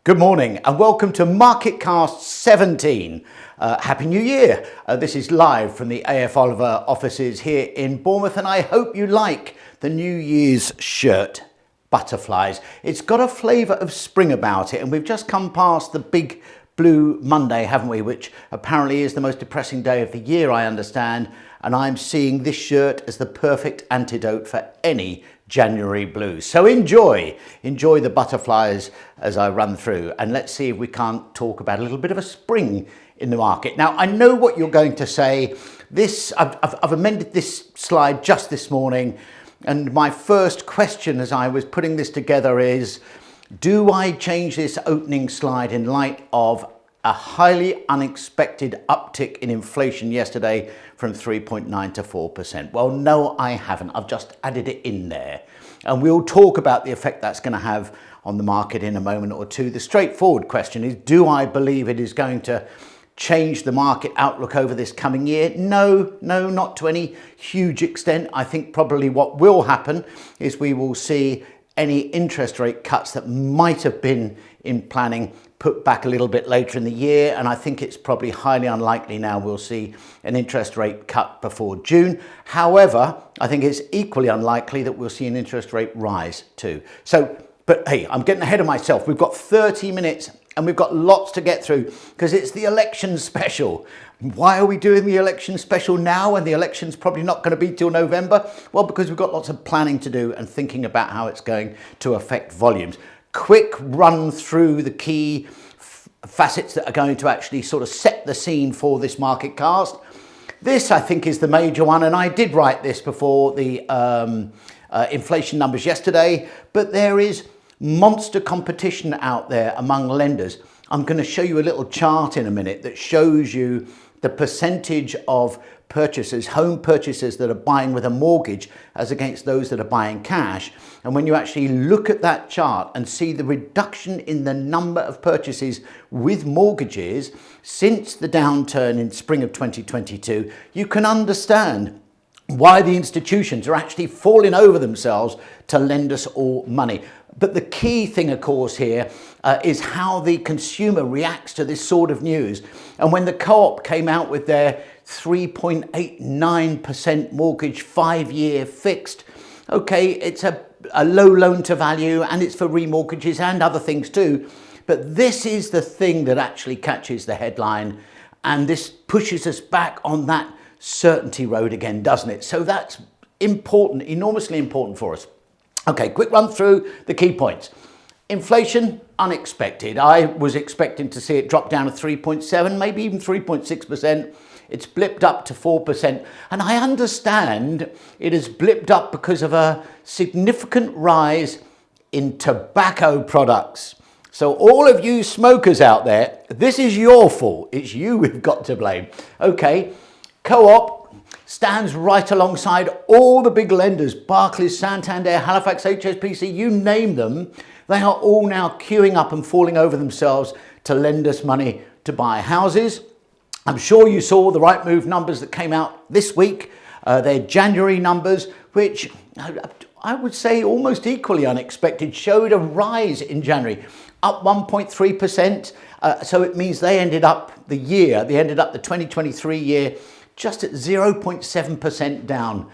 Good morning and welcome to MarketCast 17. Happy New Year. This is live from the AF Oliver offices here in Bournemouth, and I hope you like the New Year's shirt, Butterflies. It's got a flavour of spring about it, and we've just come past the big Blue Monday, haven't we, which apparently is the most depressing day of the year, I understand, and I'm seeing this shirt as the perfect antidote for any January blues. So enjoy the butterflies as I run through, and let's see if we can't talk about a little bit of a spring in the market. Now, I know what you're going to say. I've amended this slide just this morning, and my first question as I was putting this together is, do I change this opening slide in light of a highly unexpected uptick in inflation yesterday from 3.9 to 4%? Well, no, I haven't. I've just added it in there. And we'll talk about the effect that's going to have on the market in a moment or two. The straightforward question is, do I believe it is going to change the market outlook over this coming year? No, not to any huge extent. I think probably what will happen is we will see any interest rate cuts that might have been in planning put back a little bit later in the year, and I think it's probably highly unlikely now we'll see an interest rate cut before June. However, I think it's equally unlikely that we'll see an interest rate rise too. But hey, I'm getting ahead of myself. We've got 30 minutes and we've got lots to get through because it's the election special. Why are we doing the election special now when the election's probably not going to be till November? Well, because we've got lots of planning to do and thinking about how it's going to affect volumes. Quick run through the key facets that are going to actually sort of set the scene for this market cast. This, I think, is the major one, and I did write this before the inflation numbers yesterday, but there is monster competition out there among lenders. I'm going to show you a little chart in a minute that shows you the percentage of purchasers, home purchasers that are buying with a mortgage as against those that are buying cash. And when you actually look at that chart and see the reduction in the number of purchases with mortgages since the downturn in spring of 2022, you can understand why the institutions are actually falling over themselves to lend us all money. But the key thing, of course, here is how the consumer reacts to this sort of news. And when the Co-op came out with their 3.89% mortgage 5-year fixed, okay, it's a low loan to value and it's for remortgages and other things too. But this is the thing that actually catches the headline, and this pushes us back on that certainty road again, doesn't it? So that's important, enormously important for us. Okay, quick run through the key points. Inflation, unexpected. I was expecting to see it drop down to 3.7, maybe even 3.6%. It's blipped up to 4%. And I understand it has blipped up because of a significant rise in tobacco products. So all of you smokers out there, this is your fault. It's you we've got to blame. Okay, Co-op stands right alongside all the big lenders, Barclays, Santander, Halifax, HSBC, you name them. They are all now queuing up and falling over themselves to lend us money to buy houses. I'm sure you saw the Rightmove numbers that came out this week. Their January numbers, which I would say almost equally unexpected, showed a rise in January, up 1.3%. So it means they ended up the 2023 year, just at 0.7% down,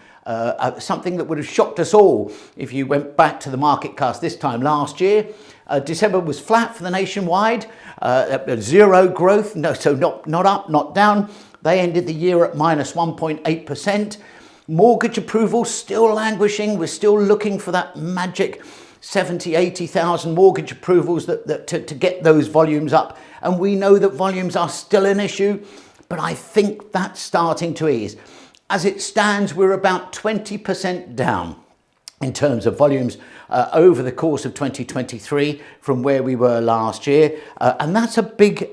something that would have shocked us all if you went back to the market cast this time last year. December was flat for the nationwide, zero growth, so not up, not down. They ended the year at minus 1.8%. Mortgage approval still languishing. We're still looking for that magic 70, 80,000 mortgage approvals to get those volumes up. And we know that volumes are still an issue, but I think that's starting to ease. As it stands, we're about 20% down in terms of volumes over the course of 2023 from where we were last year. And that's a big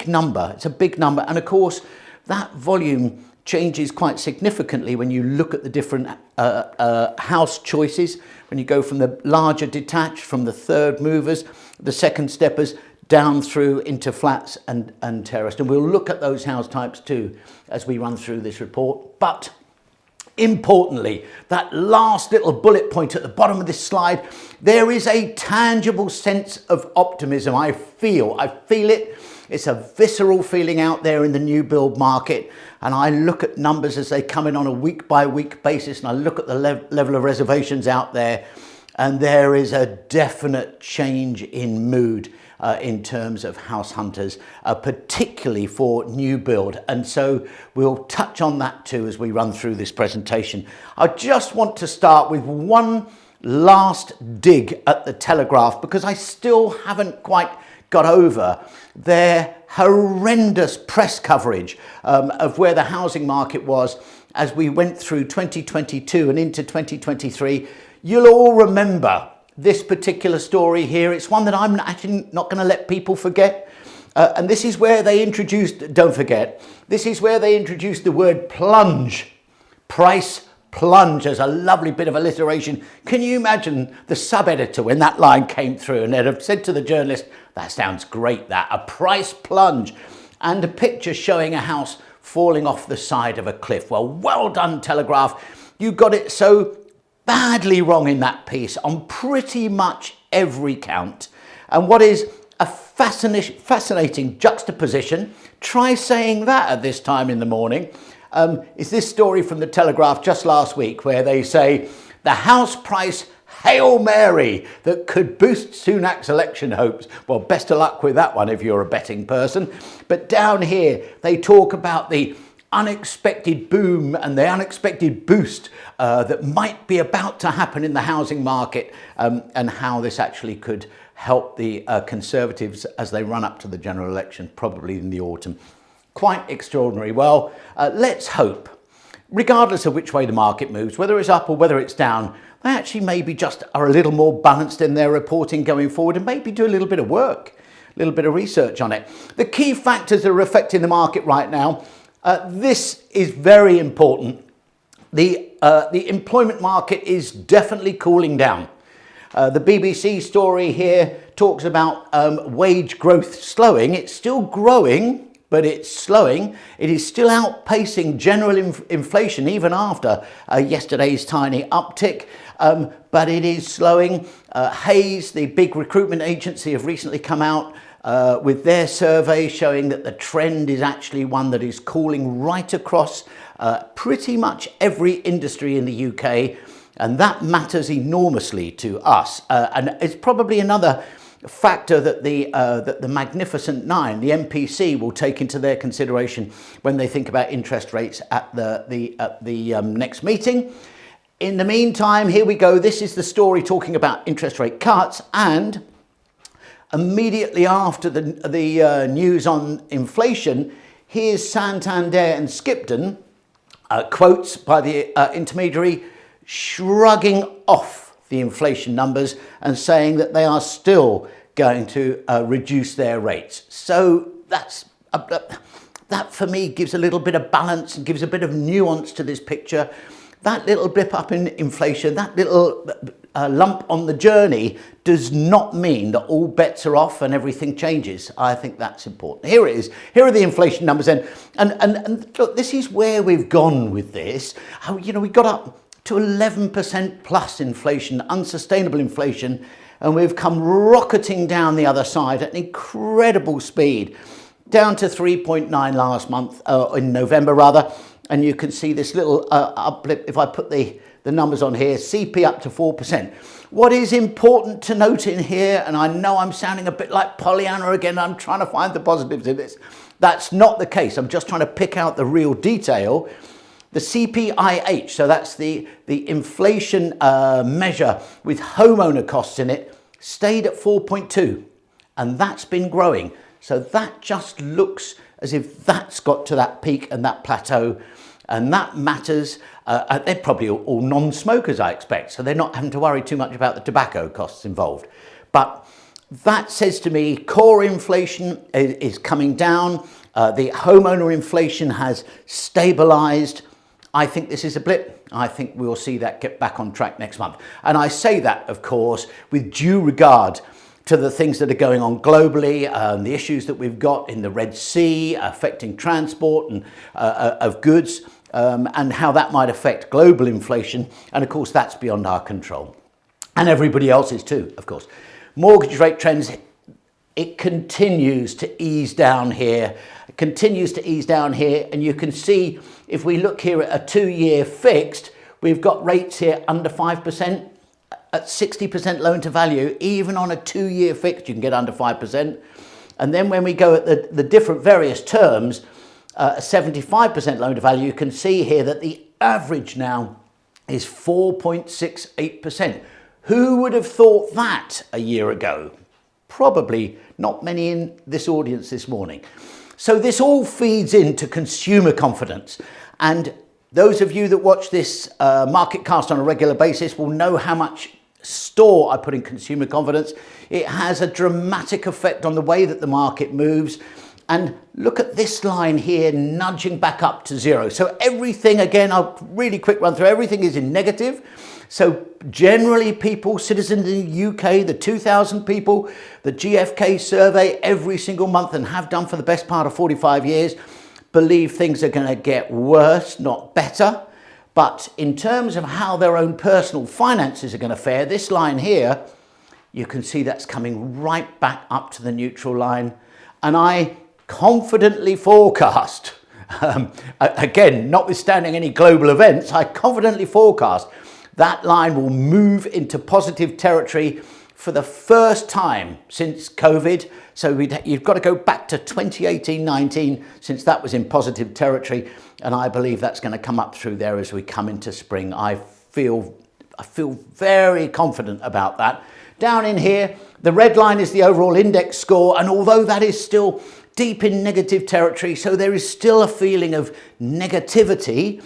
number. It's a big number. And of course, that volume changes quite significantly when you look at the different house choices, when you go from the larger detached, from the third movers, the second steppers, down through into flats and terraced. And we'll look at those house types too as we run through this report. But Importantly, that last little bullet point at the bottom of this slide, there is a tangible sense of optimism. I feel it. It's a visceral feeling out there in the new build market. And I look at numbers as they come in on a week by week basis, and I look at the level of reservations out there, and there is a definite change in mood in terms of house hunters, particularly for new build. And so we'll touch on that too as we run through this presentation. I just want to start with one last dig at the Telegraph, because I still haven't quite got over their horrendous press coverage of where the housing market was as we went through 2022 and into 2023. You'll all remember this particular story here. It's one that I'm actually not going to let people forget. And this is where they introduced, don't forget, this is where they introduced the word plunge. Price plunge as a lovely bit of alliteration. Can you imagine the sub-editor when that line came through, and they'd have said to the journalist, that sounds great, that, a price plunge, and a picture showing a house falling off the side of a cliff. Well done, Telegraph. You got it so badly wrong in that piece on pretty much every count. And what is a fascinating juxtaposition, try saying that at this time in the morning, is this story from the Telegraph just last week, where they say the house price Hail Mary that could boost Sunak's election hopes. Well, best of luck with that one if you're a betting person. But down here, they talk about the unexpected boom and the unexpected boost that might be about to happen in the housing market, and how this actually could help the Conservatives as they run up to the general election, probably in the autumn. Quite extraordinary. Well, let's hope, regardless of which way the market moves, whether it's up or whether it's down, they actually maybe just are a little more balanced in their reporting going forward, and maybe do a little bit of work, a little bit of research on it. The key factors that are affecting the market right now, this is very important. The employment market is definitely cooling down. The BBC story here talks about wage growth slowing. It's still growing, but it's slowing. It is still outpacing general inflation, even after yesterday's tiny uptick, but it is slowing. Hayes, the big recruitment agency, have recently come out with their survey showing that the trend is actually one that is cooling right across pretty much every industry in the UK, and that matters enormously to us. And it's probably another factor that the Magnificent Nine, the MPC, will take into their consideration when they think about interest rates at the next meeting. In the meantime, here we go. This is the story talking about interest rate cuts, and immediately after the news on inflation, here's Santander and Skipton, quotes by the intermediary, shrugging off the inflation numbers and saying that they are still going to reduce their rates. So that for me gives a little bit of balance and gives a bit of nuance to this picture. That little blip up in inflation, that little lump on the journey, does not mean that all bets are off and everything changes. I think that's important. Here it is. Here are the inflation numbers then. And look, this is where we've gone with this. We got up to 11% plus inflation, unsustainable inflation, and we've come rocketing down the other side at an incredible speed, down to 3.9 last month, in November rather. And you can see this little uplift, if I put the numbers on here, CP up to 4%. What is important to note in here, and I know I'm sounding a bit like Pollyanna again, I'm trying to find the positives in this. That's not the case. I'm just trying to pick out the real detail. The CPIH, so that's the inflation measure with homeowner costs in it, stayed at 4.2, and that's been growing. So that just looks as if that's got to that peak and that plateau, and that matters. They're probably all non-smokers, I expect, so they're not having to worry too much about the tobacco costs involved. But that says to me core inflation is coming down. The homeowner inflation has stabilised. I think this is a blip. I think we'll see that get back on track next month. And I say that, of course, with due regard to the things that are going on globally, the issues that we've got in the Red Sea affecting transport and of goods, and how that might affect global inflation. And of course, that's beyond our control. And everybody else's too, of course. Mortgage rate trends, it continues to ease down here. It continues to ease down here. And you can see, if we look here at a 2-year fixed, we've got rates here under 5%. At 60% loan to value, even on a 2-year fixed, you can get under 5%. And then when we go at the different various terms, 75% loan to value, you can see here that the average now is 4.68%. Who would have thought that a year ago? Probably not many in this audience this morning. So this all feeds into consumer confidence. And those of you that watch this MarketCast on a regular basis will know how much store I put in consumer confidence. It has a dramatic effect on the way that the market moves. And look at this line here nudging back up to 0. So everything, again, I'll really quick run through, everything is in negative. So generally people, citizens in the UK, the 2,000 people, the GfK survey every single month, and have done for the best part of 45 years, believe things are going to get worse, not better. But in terms of how their own personal finances are going to fare, this line here, you can see that's coming right back up to the neutral line. And I confidently forecast, again, notwithstanding any global events, I confidently forecast that line will move into positive territory for the first time since COVID. So you've got to go back to 2018-19 since that was in positive territory. And I believe that's going to come up through there as we come into spring. I feel very confident about that. Down in here, the red line is the overall index score. And although that is still deep in negative territory, so there is still a feeling of negativity,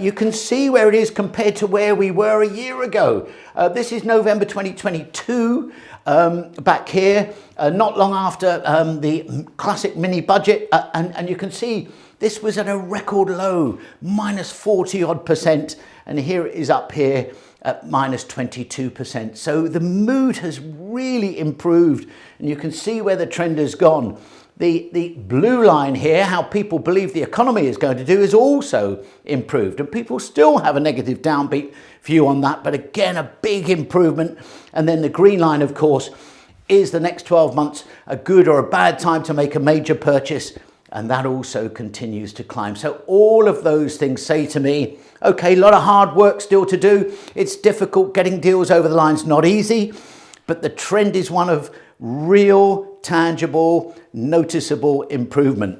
you can see where it is compared to where we were a year ago. This is November 2022, back here, not long after the classic mini budget. And you can see this was at a record low, minus 40 odd %. And here it is up here at minus 22%. So the mood has really improved, and you can see where the trend has gone. The blue line here, how people believe the economy is going to do, is also improved. And people still have a negative downbeat view on that, but again, a big improvement. And then the green line, of course, is the next 12 months a good or a bad time to make a major purchase? And that also continues to climb. So all of those things say to me, okay, a lot of hard work still to do. It's difficult. Getting deals over the line's not easy, but the trend is one of real, tangible, noticeable improvement.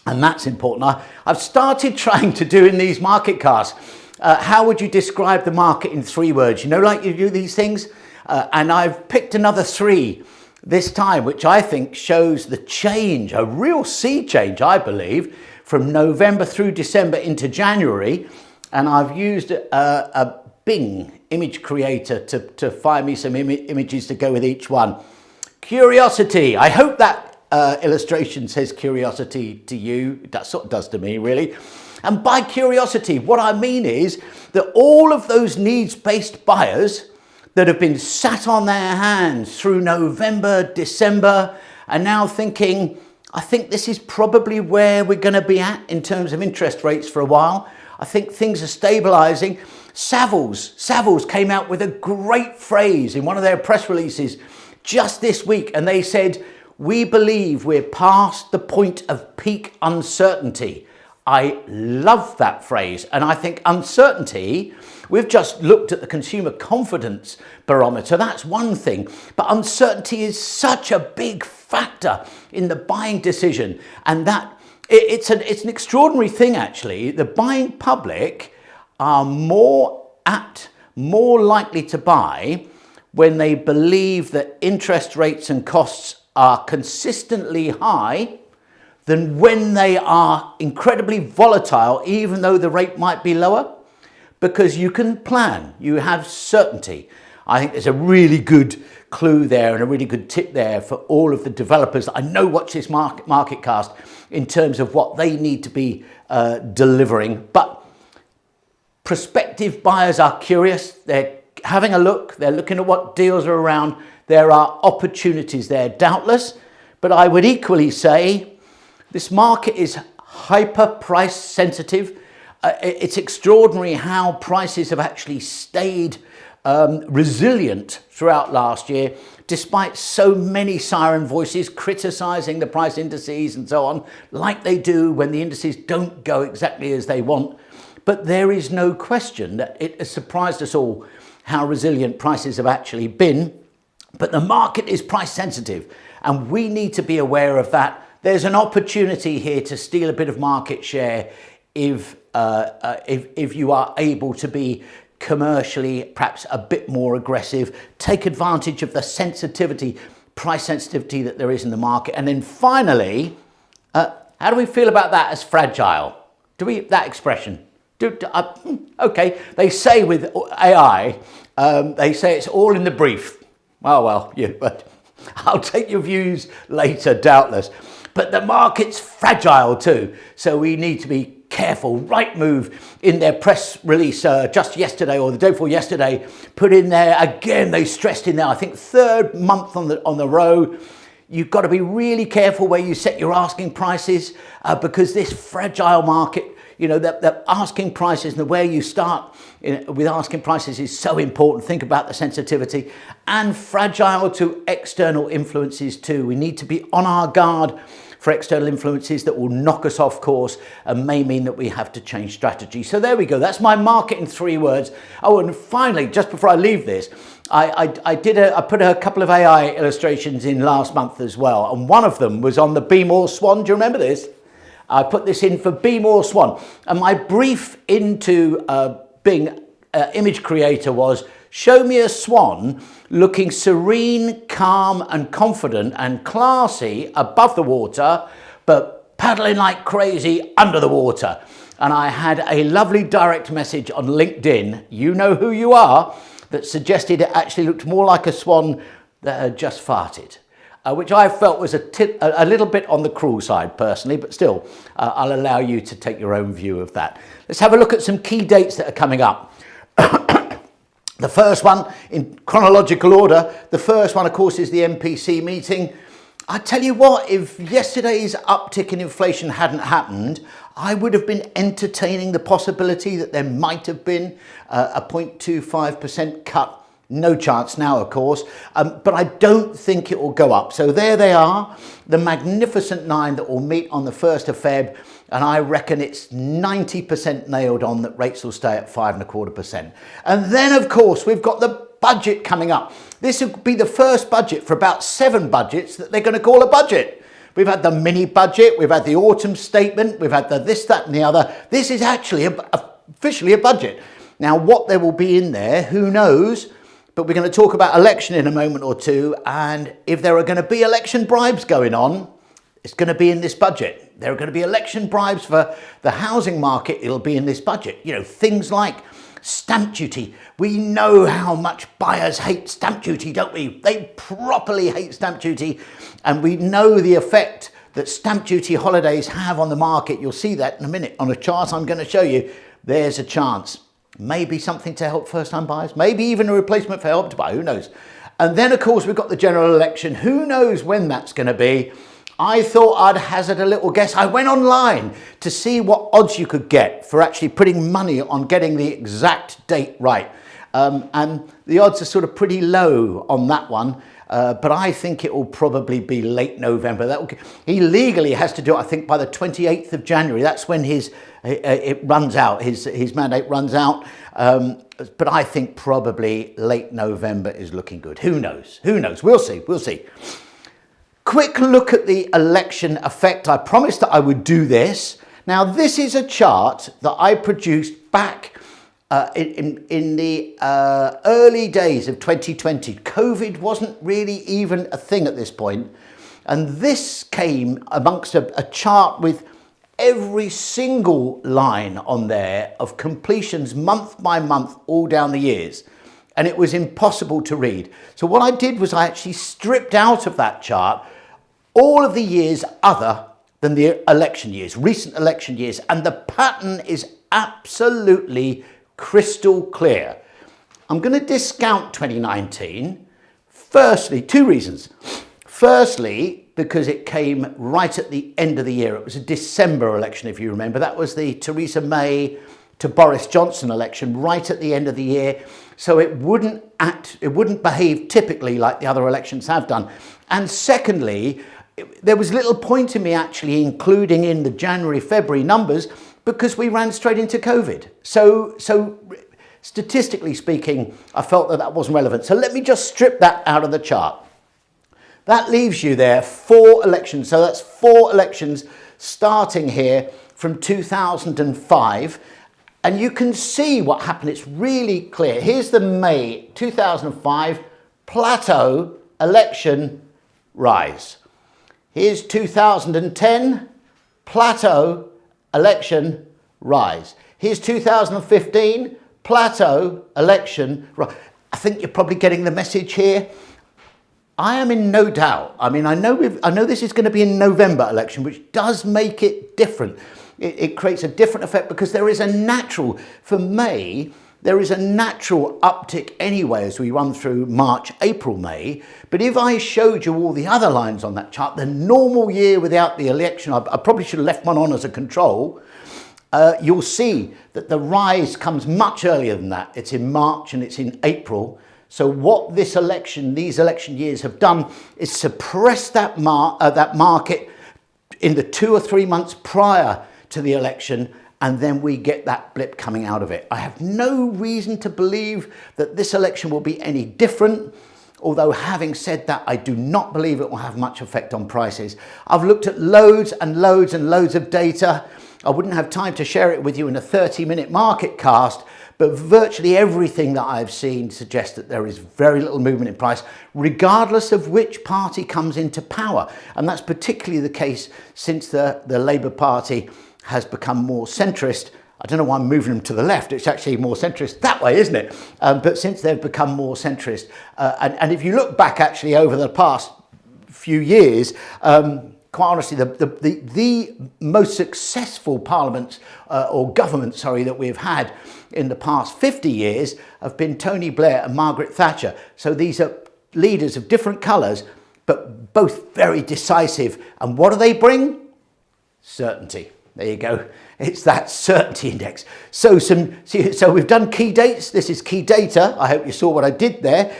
And that's important. I've started trying to do in these market casts, how would you describe the market in 3 words? You know, like you do these things. And I've picked another 3 this time, which I think shows the change, a real sea change, I believe, from November through December into January. And I've used a Bing image creator to find me some images to go with each one. Curiosity. I hope that illustration says curiosity to you. That sort of does to me, really. And by curiosity, what I mean is that all of those needs-based buyers that have been sat on their hands through November, December, are now thinking, I think this is probably where we're going to be at in terms of interest rates for a while. I think things are stabilizing. Savills came out with a great phrase in one of their press releases just this week, and they said, we believe we're past the point of peak uncertainty. I love that phrase, and I think uncertainty, we've just looked at the consumer confidence barometer, that's one thing, but uncertainty is such a big factor in the buying decision, and that it's an extraordinary thing actually. The buying public are more apt, more likely to buy when they believe that interest rates and costs are consistently high than when they are incredibly volatile, even though the rate might be lower, because you can plan, you have certainty. I think there's a really good clue there and a really good tip there for all of the developers that I know watch this MarketCast in terms of what they need to be delivering. But prospective buyers are curious, they're having a look, they're looking at what deals are around. There are opportunities there, doubtless, but I would equally say this market is hyper price sensitive. It's extraordinary how prices have actually stayed resilient throughout last year, despite so many siren voices criticising the price indices and so on, like they do when the indices don't go exactly as they want. But there is no question that it has surprised us all how resilient prices have actually been. But the market is price sensitive, and we need to be aware of that. There's an opportunity here to steal a bit of market share if you are able to be commercially perhaps a bit more aggressive, take advantage of the sensitivity, price sensitivity that there is in the market. And then finally, how do we feel about that as fragile? That expression? Okay, they say with AI, they say it's all in the brief. Well, yeah, but I'll take your views later, doubtless. But the market's fragile too, so we need to be careful. Right Move, in their press release just yesterday or the day before yesterday, put in there again. They stressed in there, I think, third month on the row. You've got to be really careful where you set your asking prices because this fragile market, you know, the asking prices and the way you start with asking prices is so important. Think about the sensitivity, and fragile to external influences too. We need to be on our guard for external influences that will knock us off course and may mean that we have to change strategy. So there we go. That's my market in 3 words. Oh, and finally, just before I leave this, I put a couple of AI illustrations in last month as well, and one of them was on the Be More Swan. Do you remember this? I put this in for Be More Swan, and my brief into being an image creator was, show me a swan looking serene, calm and confident and classy above the water, but paddling like crazy under the water. And I had a lovely direct message on LinkedIn, you know who you are, that suggested it actually looked more like a swan that had just farted. Which I felt was a little bit on the cruel side personally, but still, I'll allow you to take your own view of that. Let's have a look at some key dates that are coming up. The first one, in chronological order, the first one, of course, is the MPC meeting. I tell you what, if yesterday's uptick in inflation hadn't happened, I would have been entertaining the possibility that there might have been a 0.25% cut. No chance now, of course, but I don't think it will go up. So there they are, the magnificent 9 that will meet on the 1st of Feb, and I reckon it's 90% nailed on that rates will stay at 5.25%. And then, of course, we've got the budget coming up. This will be the first budget for about 7 budgets that they're going to call a budget. We've had the mini budget, we've had the autumn statement, we've had the this, that and the other. This is actually officially a budget. Now, what there will be in there, who knows? But we're going to talk about election in a moment or two, and if there are going to be election bribes going on, it's going to be in this budget. There are going to be election bribes for the housing market, it'll be in this budget. You know, things like stamp duty. We know how much buyers hate stamp duty, don't we? They properly hate stamp duty, and we know the effect that stamp duty holidays have on the market. You'll see that in a minute on a chart I'm going to show you. There's a chance. Maybe something to help first-time buyers, maybe even a replacement for Help to Buy, who knows? And then, of course, we've got the general election. Who knows when that's going to be? I thought I'd hazard a little guess. I went online to see what odds you could get for actually putting money on getting the exact date right. And the odds are sort of pretty low on that one. But I think it will probably be late November. He legally has to do it, I think, by the 28th of January. That's when it runs out, his mandate runs out. But I think probably late November is looking good. Who knows? Who knows? We'll see. We'll see. Quick look at the election effect. I promised that I would do this. Now, this is a chart that I produced back in the early days of 2020. COVID wasn't really even a thing at this point. And this came amongst a chart with every single line on there of completions month by month all down the years. And it was impossible to read. So what I did was I actually stripped out of that chart all of the years other than the election years, recent election years. And the pattern is absolutely crystal clear. I'm going to discount 2019. Firstly, 2 reasons. Firstly, because it came right at the end of the year. It was a December election, if you remember. That was the Theresa May to Boris Johnson election right at the end of the year. So it wouldn't behave typically like the other elections have done. And secondly, there was little point in me actually including in the January, February numbers because we ran straight into COVID. So statistically speaking, I felt that wasn't relevant. So let me just strip that out of the chart. That leaves you there 4 elections. So that's 4 elections starting here from 2005. And you can see what happened. It's really clear. Here's the May 2005 plateau, election, rise. Here's 2010 plateau, election, rise. Here's 2015 plateau, election, rise. I think you're probably getting the message here. I am in no doubt. I mean, I know this is going to be a November election, which does make it different. It creates a different effect because there is a natural, for May, there is a natural uptick anyway as we run through March, April, May. But if I showed you all the other lines on that chart, the normal year without the election, I probably should have left one on as a control, you'll see that the rise comes much earlier than that. It's in March and it's in April. So what these election years have done is suppress that market in the 2 or 3 months prior to the election, and then we get that blip coming out of it. I have no reason to believe that this election will be any different, although having said that, I do not believe it will have much effect on prices. I've looked at loads and loads and loads of data. I wouldn't have time to share it with you in a 30-minute market cast, but virtually everything that I've seen suggests that there is very little movement in price, regardless of which party comes into power. And that's particularly the case since the Labour Party has become more centrist. I don't know why I'm moving them to the left. It's actually more centrist that way, isn't it? But since they've become more centrist, and if you look back actually over the past few years, quite honestly, the most successful parliaments or governments, that we've had in the past 50 years have been Tony Blair and Margaret Thatcher. So these are leaders of different colours, but both very decisive. And what do they bring? Certainty. There you go. It's that certainty index. So we've done key dates. This is key data. I hope you saw what I did there.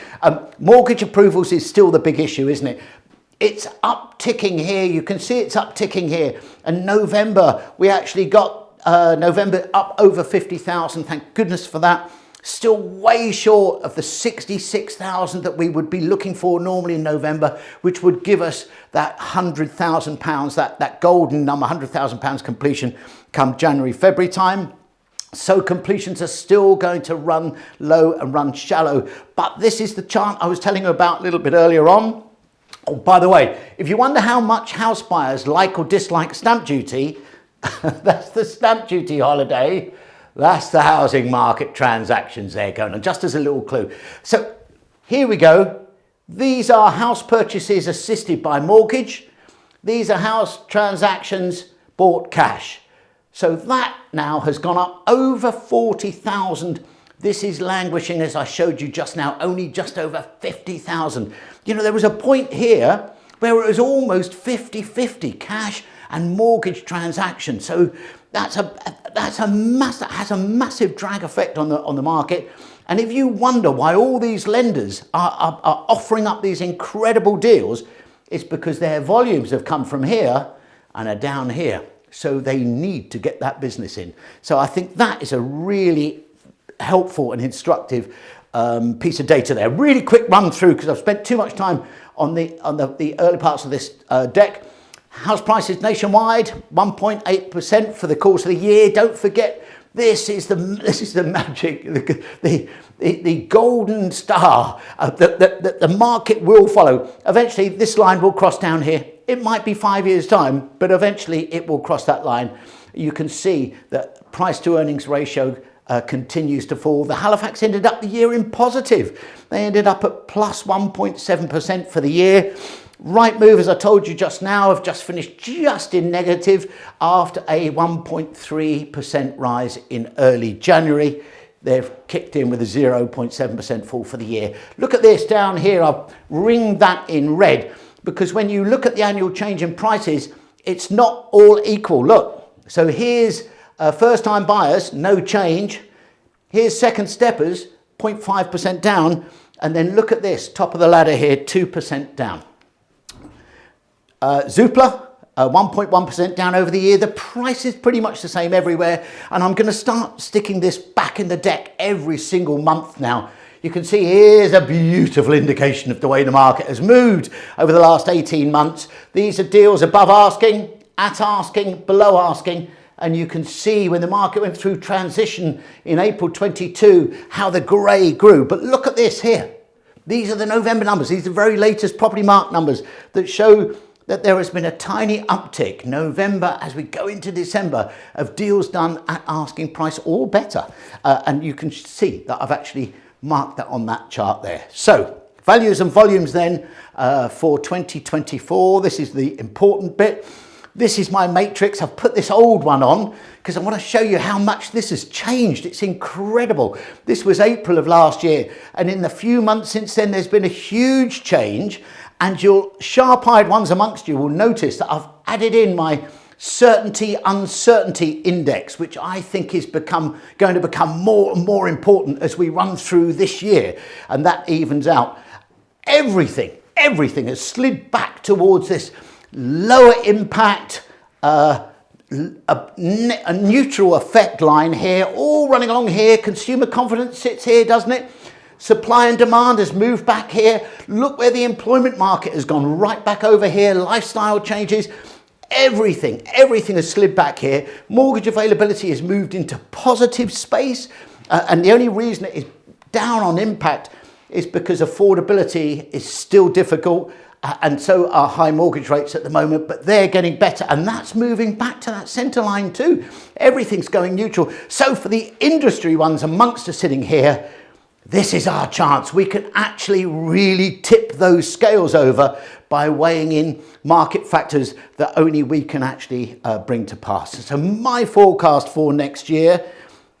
Mortgage approvals is still the big issue, isn't it? It's upticking here. You can see it's upticking here. And November, we actually got November up over 50,000. Thank goodness for that. Still way short of the 66,000 that we would be looking for normally in November, which would give us that £100,000, that golden number, £100,000 completion come January, February time. So completions are still going to run low and run shallow. But this is the chart I was telling you about a little bit earlier on. Oh, by the way, if you wonder how much house buyers like or dislike stamp duty, that's the stamp duty holiday. That's the housing market transactions there going on, just as a little clue. So here we go. These are house purchases assisted by mortgage. These are house transactions bought cash. So that now has gone up over 40,000. This is languishing, as I showed you just now, only just over 50,000. You know, there was a point here where it was almost 50-50 cash and mortgage transactions. So that has a massive drag effect on the market. And if you wonder why all these lenders are offering up these incredible deals, it's because their volumes have come from here and are down here. So they need to get that business in. So I think that is a really helpful and instructive piece of data there. Really quick run through because I've spent too much time on the early parts of this deck. House prices nationwide 1.8% for the course of the year. Don't forget, this is the magic, the golden star that the market will follow. Eventually, this line will cross down here. It might be 5 years' time, but eventually it will cross that line. You can see that price to earnings ratio continues to fall. The Halifax ended up the year in positive. They ended up at plus 1.7% for the year. Rightmove, as I told you just now, have just finished just in negative after a 1.3% rise in early January. They've kicked in with a 0.7% fall for the year. Look at this down here. I've ringed that in red. because when you look at the annual change in prices, it's not all equal. Look, so here's first time buyers, no change. Here's second steppers, 0.5% down. And then look at this, top of the ladder here, 2% down. Zoopla, 1.1% down over the year. The price is pretty much the same everywhere. And I'm going to start sticking this back in the deck every single month now. You can see here's a beautiful indication of the way the market has moved over the last 18 months. These are deals above asking, at asking, below asking. And you can see when the market went through transition in April 22, how the grey grew. But look at this here. These are the November numbers. These are the very latest property mark numbers that show that there has been a tiny uptick November as we go into December of deals done at asking price or better. And you can see that I've actually marked that on that chart there. So values and volumes then for 2024. This is the important bit. This is my matrix. I've put this old one on because I want to show you how much this has changed. It's incredible. This was April of last year. And in the few months since then, there's been a huge change. And your sharp-eyed ones amongst you will notice that I've added in my certainty, uncertainty index, which I think is going to become more and more important as we run through this year. And that evens out. Everything has slid back towards this lower impact, a neutral effect line here, all running along here. Consumer confidence sits here, doesn't it? Supply and demand has moved back here. Look where the employment market has gone right back over here. Lifestyle changes, everything has slid back here. Mortgage availability has moved into positive space. And the only reason it is down on impact is because affordability is still difficult. And so are high mortgage rates at the moment, but they're getting better. And that's moving back to that centre line too. Everything's going neutral. So for the industry ones amongst us sitting here, this is our chance. We can actually really tip those scales over by weighing in market factors that only we can actually bring to pass. So my forecast for next year,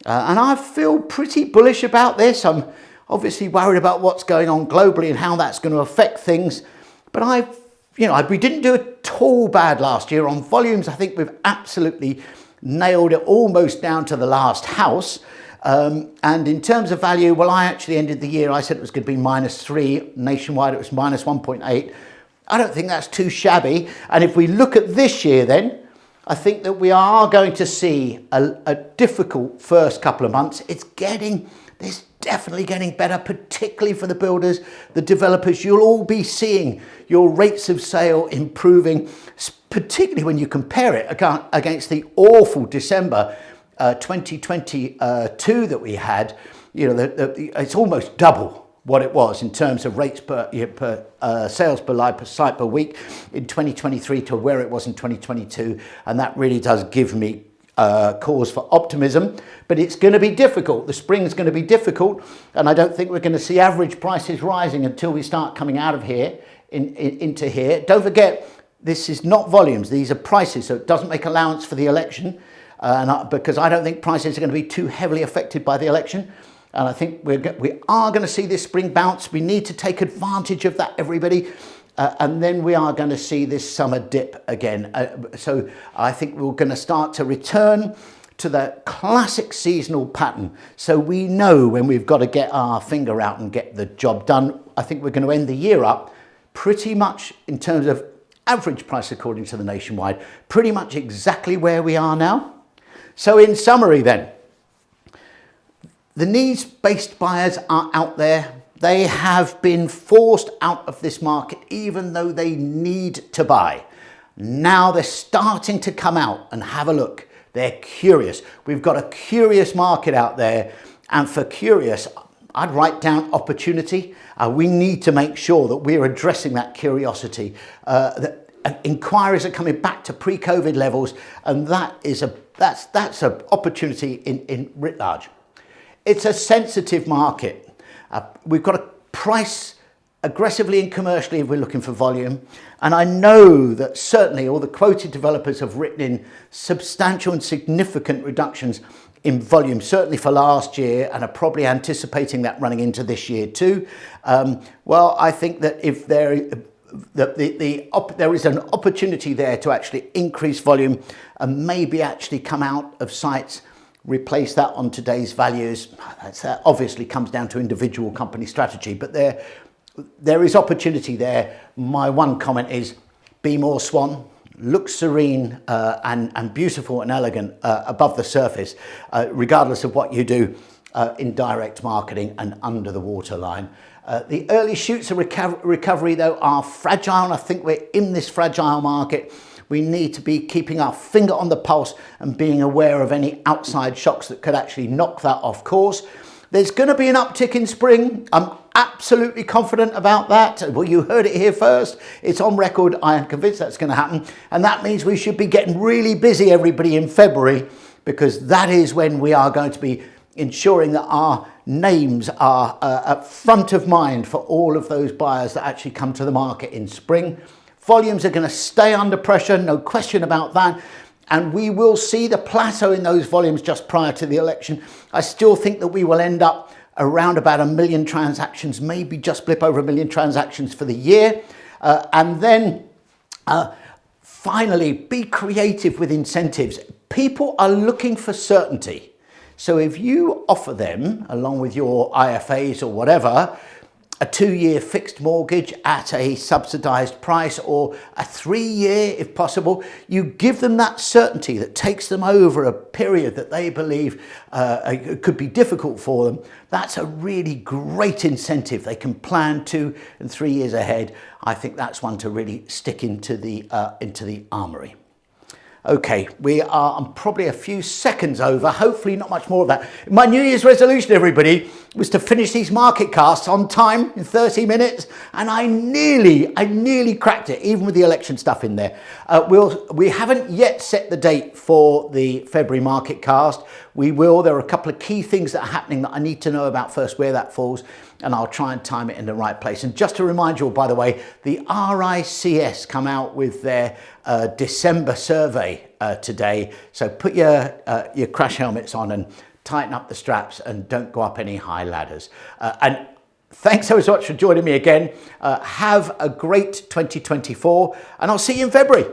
and I feel pretty bullish about this. I'm obviously worried about what's going on globally and how that's going to affect things. But we didn't do at all bad last year on volumes. I think we've absolutely nailed it almost down to the last house. And in terms of value, well, I actually ended the year, I said it was going to be -3. Nationwide, it was -1.8. I don't think that's too shabby. And if we look at this year then, I think that we are going to see a difficult first couple of months. It's definitely getting better, particularly for the builders, the developers. You'll all be seeing your rates of sale improving, particularly when you compare it against the awful December 2022 that we had. It's almost double what it was in terms of rates per sales per live per site per week in 2023 to where it was in 2022, and that really does give me cause for optimism. But it's going to be difficult. The spring's going to be difficult, and I don't think we're going to see average prices rising until we start coming out of here into here. Don't forget, this is not volumes, these are prices, so it doesn't make allowance for the election, because I don't think prices are going to be too heavily affected by the election. And I think we are going to see this spring bounce. We need to take advantage of that, everybody. And then we are going to see this summer dip again. So I think we're going to start to return to the classic seasonal pattern. So we know when we've got to get our finger out and get the job done. I think we're going to end the year up pretty much in terms of average price according to the Nationwide, pretty much exactly where we are now. So in summary then, the needs-based buyers are out there. They have been forced out of this market even though they need to buy. Now they're starting to come out and have a look. They're curious. We've got a curious market out there. And for curious, I'd write down opportunity. We need to make sure that we're addressing that curiosity. Inquiries are coming back to pre-COVID levels, and that's an opportunity in writ large. It's a sensitive market. We've got to price aggressively and commercially if we're looking for volume. And I know that certainly all the quoted developers have written in substantial and significant reductions in volume, certainly for last year, and are probably anticipating that running into this year too. Well, I think that if they're there is an opportunity there to actually increase volume and maybe actually come out of sights, replace that on today's values. That obviously comes down to individual company strategy, but there is opportunity there. My one comment is be more Swan. Looks serene and beautiful and elegant above the surface, regardless of what you do in direct marketing and under the waterline. The early shoots of recovery, though, are fragile, and I think we're in this fragile market. We need to be keeping our finger on the pulse and being aware of any outside shocks that could actually knock that off course. There's going to be an uptick in spring. I'm absolutely confident about that. Well, you heard it here first. It's on record. I am convinced that's going to happen. And that means we should be getting really busy, everybody, in February, because that is when we are going to be ensuring that our names are at front of mind for all of those buyers that actually come to the market in spring. Volumes are going to stay under pressure, no question about that. And we will see the plateau in those volumes just prior to the election. I still think that we will end up around about 1 million transactions, maybe just blip over 1 million transactions for the year. And then finally, be creative with incentives. People are looking for certainty. So if you offer them, along with your IFAs or whatever, a 2-year fixed mortgage at a subsidised price, or a 3-year if possible, you give them that certainty that takes them over a period that they believe could be difficult for them. That's a really great incentive. They can plan 2 and 3 years ahead. I think that's one to really stick into the armoury. Okay, I'm probably a few seconds over, hopefully not much more of that. My New Year's resolution, everybody, was to finish these market casts on time in 30 minutes, and I nearly cracked it, even with the election stuff in there. We haven't yet set the date for the February market cast. We will. There are a couple of key things that are happening that I need to know about first, where that falls, and I'll try and time it in the right place. And just to remind you all, by the way, the RICS come out with their December survey today. So put your crash helmets on and tighten up the straps and don't go up any high ladders. And thanks so much for joining me again. Have a great 2024, and I'll see you in February.